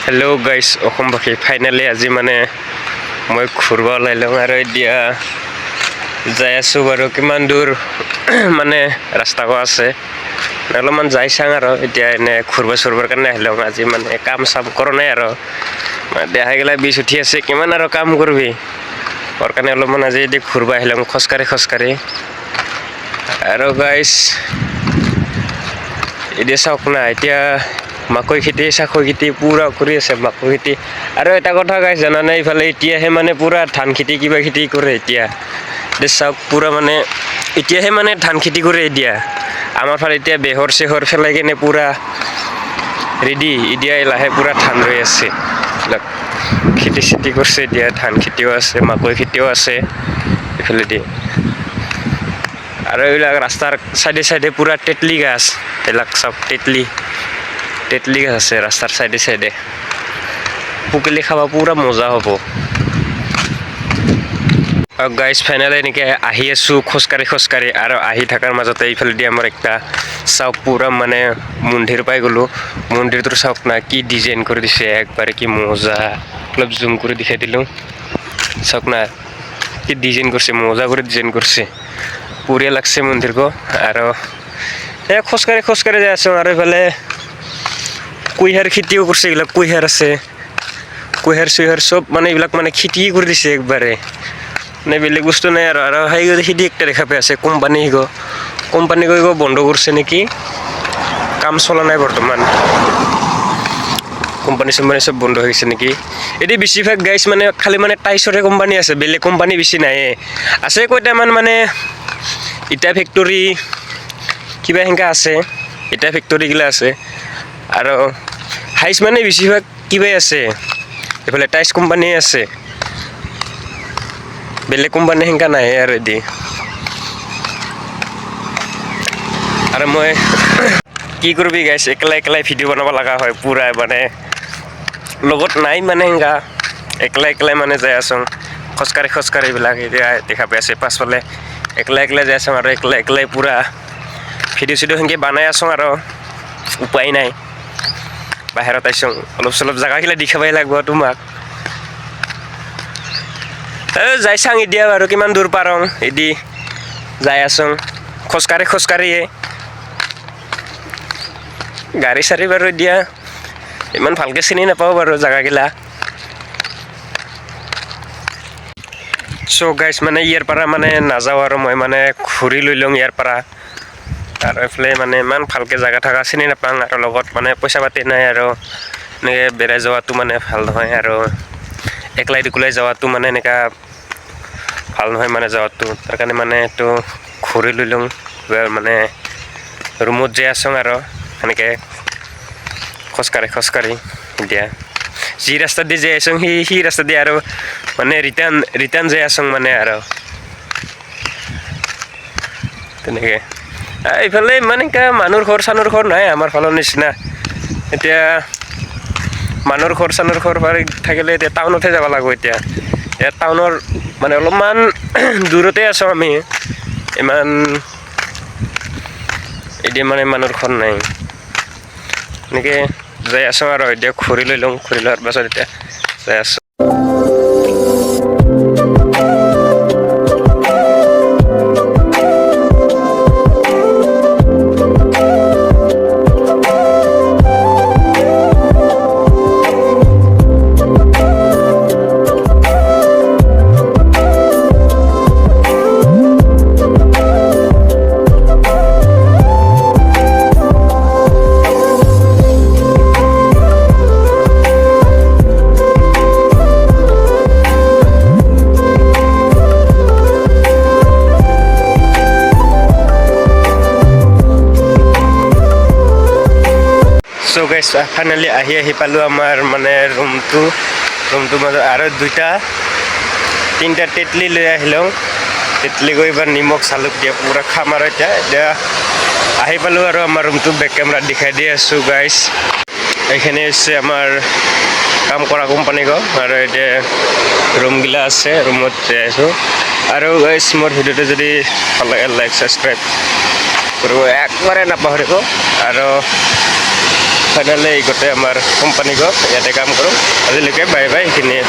hello' গাইছ অসমবাসী finally আজি মানে মই ঘূৰিব ওলাইলোঁ আৰু এতিয়া যাই আছোঁ বাৰু কিমান দূৰ মানে ৰাস্তা কোৱা আছে অলপমান যাই চাওঁ আৰু এতিয়া এনে ঘূৰিব চুৰিবৰ কাৰণে আহিলোঁ আজি মানে কাম চাম কৰা নাই আৰু দেহাই গেলা বিষ উঠি আছে কিমান আৰু কাম কৰিবি ওৰ কাৰণে অলপমান আজি এতিয়া ঘূৰিব আহিলোঁ খোজকাঢ়ি আৰু গাইছ এতিয়া চাওক না এতিয়া মাকৈ খেতি চাকৈ খেতি পুৰা কৰি আছে মাকৈ খেতি আৰু এটা কথা গাইছ জানানে ইফালে এতিয়াহে মানে পুৰা ধান খেতি কিবা খেতি কৰে এতিয়া চাওক পুৰা মানে এতিয়াহে মানে ধান খেতি কৰে এতিয়া আমাৰ ফালে এতিয়া বেহৰ চেহৰ পেলাই কিনে পুৰা ৰেডি এতিয়া লাহে পুৰা ধান ৰৈ আছে এইবিলাক খেতি চেতি কৰিছে এতিয়া ধান খেতিও আছে মাকৈ খেতিও আছে এইফালেদি আৰু এইবিলাক ৰাস্তাৰ চাইডে চাইডে পুৰা তেতলি গাছ এইবিলাক চব তেতলি গাছ আছে ৰাস্তাৰ চাইডে চাইডে পুকেলি খাব পুৰা মজা হ'ব গাইজ ফাইনেলি এনেকৈ আহি আছোঁ খোজকাঢ়ি আৰু আহি থকাৰ মাজতে এইফালেদি আমাৰ একটা চাওক পুৰা মানে মন্দিৰ পাই গ'লোঁ মন্দিৰটোৰ চাওক না কি ডিজাইন কৰি দিছে একবাৰে কি মজা অলপ জুম কৰি দেখাই দিলোঁ চাওক না কি ডিজাইন কৰিছে মজা কৰি ডিজাইন কৰিছে বঢ়িয়া লাগছে মন্দিৰটো আৰু এই খোজকাঢ়ি যাই আছোঁ আৰু এইফালে কুঁহিয়াৰ খেতিও কৰিছে এইবিলাক কুঁহিয়াৰ আছে কুঁহিয়াৰ চুহিয়াৰ চব মানে এইবিলাক মানে খেতি কৰি দিছে একবাৰে মানে বেলেগ বস্তু নাই আৰু সেই খেতি একটা দেখা পাই আছে কোম্পানী গৈ বন্ধ কৰিছে নেকি কাম চলা নাই বৰ্তমান কোম্পানী চোম্পানী চব বন্ধ হৈছে নেকি এতিয়া বেছিভাগ গাইছ মানে খালি মানে টাইচৰে কোম্পানী আছে বেলেগ কোম্পানী বেছি নাই আছে কেইটামান মানে ইটা ফেক্টৰী কিবা সেনেকা আছে ইটা ফেক্টৰীগিলা আছে আৰু হাইচ মানে বেছিভাগ কিবাই আছে এইফালে টাইচ কোম্পানী আছে বেলেগ কোম্পানী সেনেকা নাই আৰু এদি আৰু মই কি কৰিবি গাইছ একলাই ভিডিঅ' বনাব লগা হয় পুৰা মানে লগত নাই মানে সেনেকা একলাই মানে যাই আছোঁ খোজকাঢ়ি এইবিলাক এতিয়া দেখা পাই আছে পাছফালে একলাই যাই আছোঁ আৰু একলাই পুৰা ভিডিঅ' চিডিঅ' সেনেকৈ বনাই আছোঁ আৰু উপায় নাই বাহিৰত আইছোঁ অলপ চলপ জেগাগিলা দেখাবই লাগিব তোমাক যাই চাং এতিয়া বাৰু কিমান দূৰ পাৰোঁ এদি যাই আছোঁ খোজকাঢ়িয়ে গাড়ী চাড়ী বাৰু এতিয়া ইমান ভালকৈ চিনি নাপাওঁ বাৰু জেগাগিলা চ' গাইছ মানে ইয়াৰ পৰা মানে নাযাওঁ আৰু মই মানে ঘূৰি লৈ লওঁ ইয়াৰ পৰা আৰু এইফালে মানে ইমান ভালকৈ জেগা থকা চিনি নাপাওঁ আৰু লগত মানে পইচা পাতি নাই আৰু এনেকৈ বেৰাই যোৱাটো মানে ভাল নহয় আৰু একলাই যোৱাটো মানে এনেকুৱা ভাল নহয় মানে যোৱাটো তাৰ কাৰণে মানে এইটো ঘূৰি লৈ লওঁ মানে ৰুমত যাই আছোঁ আৰু সেনেকৈ খোজকাঢ়ি এতিয়া যি ৰাস্তা দি যাই আছোঁ সেই ৰাস্তা দি আৰু মানে ৰিটাৰ্ণ যাই আছোঁ মানে আৰু তেনেকৈ এইফালে মানে মানুহৰ চানুৰ ঘৰ নাই আমাৰ ফালৰ নিচিনা এতিয়া মানুহৰ চানুৰ ঘৰ থাকিলে এতিয়া টাউনতহে যাব লাগিব এতিয়া টাউনৰ মানে অলপমান দূৰতে আছোঁ আমি ইমান এতিয়া মানে মানুহৰ ঘৰ নাই এনেকৈ যাই আছোঁ আৰু এতিয়া ঘূৰি লৈ লওঁ ঘূৰি লোৱাৰ পাছত এতিয়া যাই আছোঁ চ' গাইছ ফাইনেলি আহি পালোঁ আমাৰ মানে ৰুমটো মাজত আৰু তিনিটা তেতলি লৈ আহিলোঁ তেতলি গৈ এবাৰ নিমখ চালুক দিয়া পুৰা খাম আৰু এতিয়া আহি পালোঁ আৰু আমাৰ ৰুমটো বেক কেমেৰাত দেখাই দি আছোঁ গাইছ এইখিনি হৈছে আমাৰ কাম কৰা কোম্পানী আৰু এতিয়া ৰুমগিলা আছে ৰুমত যাই আছোঁ আৰু গাইছ মোৰ ভিডিঅ'টো যদি ভাল লাগে লাইক ছাবস্ক্ৰাইব কৰিব একবাৰে নাপাহৰিব আৰু ফাইনেলি গোটেই আমাৰ কোম্পানী গৈ ইয়াতে কাম কৰোঁ আজিলৈকে বাই বাই এইখিনিয়ে